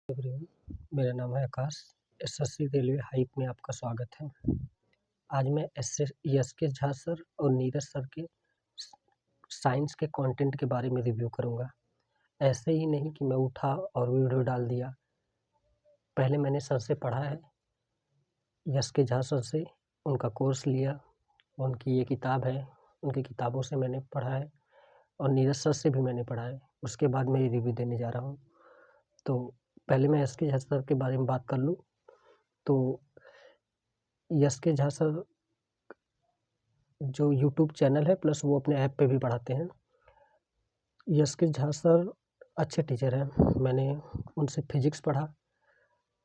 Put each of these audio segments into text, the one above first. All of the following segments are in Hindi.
एवरीवन, मेरा नाम है आकाश। एसएससी रेलवे हाइप में आपका स्वागत है। आज मैं एस के झा सर और नीरज सर के साइंस के कंटेंट के बारे में रिव्यू करूंगा। ऐसे ही नहीं कि मैं उठा और वीडियो डाल दिया। पहले मैंने सर से पढ़ा है, के झा सर से उनका कोर्स लिया, उनकी ये किताब है, उनकी किताबों से मैंने पढ़ा है और नीरज सर से भी मैंने पढ़ा है। उसके बाद मैं ये रिव्यू देने जा रहा हूँ। तो पहले मैं के झा सर के बारे में बात कर लूँ तो के झा सर जो यूट्यूब चैनल है प्लस वो अपने ऐप पे भी पढ़ाते हैं। के झा सर अच्छे टीचर हैं। मैंने उनसे फिजिक्स पढ़ा,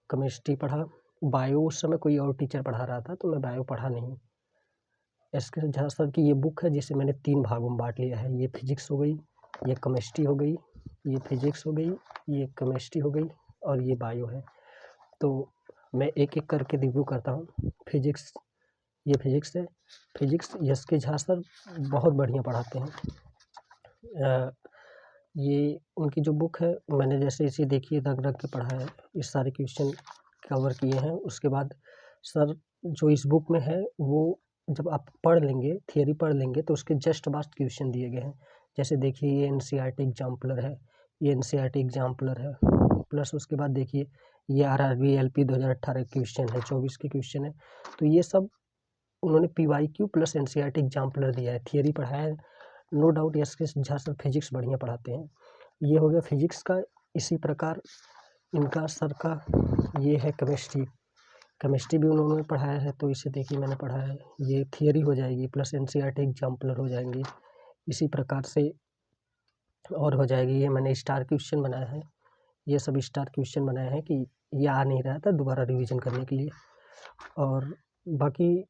केमिस्ट्री पढ़ा, बायो उस समय कोई और टीचर पढ़ा रहा था तो मैं बायो पढ़ा नहीं। के झा सर की ये बुक है जिसे मैंने 3 भागों में बांट लिया है। ये फिजिक्स हो गई, ये केमिस्ट्री हो गई, ये फिजिक्स हो गई, ये केमिस्ट्री हो गई और ये बायो है। तो मैं एक-एक करके रिव्यू करता हूँ। फिजिक्स, ये फिजिक्स है। फिजिक्स के झा सर बहुत बढ़िया पढ़ाते हैं। ये उनकी जो बुक है मैंने जैसे इसे देखी है रग-रग के पढ़ा है। इस सारे क्वेश्चन कवर किए हैं। उसके बाद सर जो इस बुक में है वो जब आप पढ़ लेंगे, थियरी पढ़ लेंगे तो उसके जस्ट पास्ट क्वेश्चन दिए गए हैं। जैसे देखिए ये एनसीईआरटी एग्जाम्पलर है, ये एनसीईआरटी एग्जाम्पलर है। प्लस उसके बाद देखिए ये आरआरबी एलपी 2018 क्वेश्चन है, 24 के क्वेश्चन है। तो ये सब उन्होंने पीवाईक्यू प्लस एनसीईआरटी एग्जाम्पलर दिया है, थियरी पढ़ाया है। नो डाउट के झा सर फिजिक्स बढ़िया पढ़ाते हैं। ये हो गया फिजिक्स का। इसी प्रकार इनका सर का ये है केमिस्ट्री भी उन्होंने पढ़ाया है। तो इसे देखिए मैंने पढ़ा है, ये थियरी हो जाएगी प्लस एनसीईआरटी एग्जाम्पलर हो जाएंगे। इसी प्रकार से और हो जाएगी। ये मैंने स्टार क्वेश्चन बनाया है, ये सब स्टार क्वेश्चन बनाए हैं कि ये आ नहीं रहा था दोबारा रिवीजन करने के लिए। और बाकी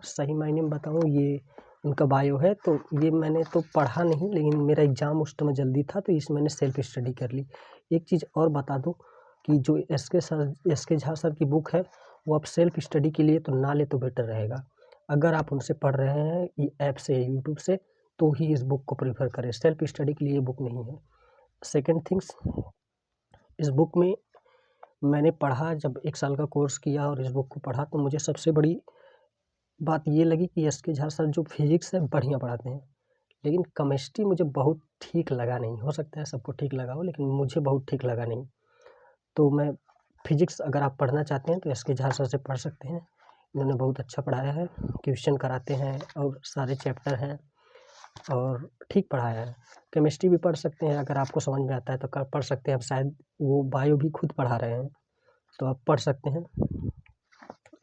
सही मायने में बताऊँ ये उनका बायो है तो ये मैंने तो पढ़ा नहीं, लेकिन मेरा एग्ज़ाम उस समय जल्दी था तो इसमें मैंने सेल्फ स्टडी कर ली। एक चीज़ और बता दूँ कि जो के झा सर की बुक है वो आप सेल्फ स्टडी के लिए तो ना ले तो बेटर रहेगा। अगर आप उनसे पढ़ रहे हैं ये ऐप से, यूट्यूब से, तो ही इस बुक को प्रेफर करें। सेल्फ स्टडी के लिए ये बुक नहीं है। सेकेंड थिंग्स, इस बुक में मैंने पढ़ा, जब 1 साल का कोर्स किया और इस बुक को पढ़ा तो मुझे सबसे बड़ी बात ये लगी कि के झा सर जो फिजिक्स है बढ़िया पढ़ाते हैं, लेकिन केमिस्ट्री मुझे बहुत ठीक लगा नहीं। हो सकता है सबको ठीक लगा हो, लेकिन मुझे बहुत ठीक लगा नहीं। तो मैं फिजिक्स अगर आप पढ़ना चाहते हैं तो के झा सर से पढ़ सकते हैं। इन्होंने बहुत अच्छा पढ़ाया है, क्वेश्चन कराते हैं और सारे चैप्टर हैं और ठीक पढ़ाया है। केमिस्ट्री भी पढ़ सकते हैं, अगर आपको समझ में आता है तो पढ़ सकते हैं। अब शायद वो बायो भी खुद पढ़ा रहे हैं तो आप पढ़ सकते हैं।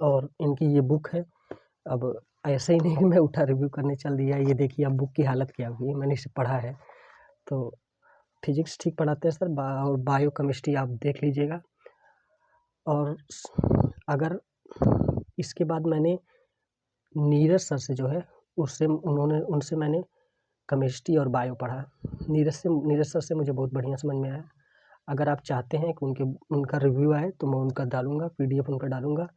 और इनकी ये बुक है। अब ऐसे ही नहीं कि मैं उठा रिव्यू करने चल दिया। ये देखिए अब बुक की हालत क्या हुई है, मैंने इसे पढ़ा है। तो फिजिक्स ठीक पढ़ाते हैं सर, और बायो केमिस्ट्री आप देख लीजिएगा। और अगर इसके बाद मैंने नीरज सर से जो है उनसे मैंने केमिस्ट्री और बायो पढ़ा। नीरज सर से मुझे बहुत बढ़िया समझ में आया। अगर आप चाहते हैं कि उनका रिव्यू आए तो मैं उनका डालूँगा, PDF उनका डालूँगा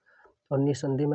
और निस्संदेह मैं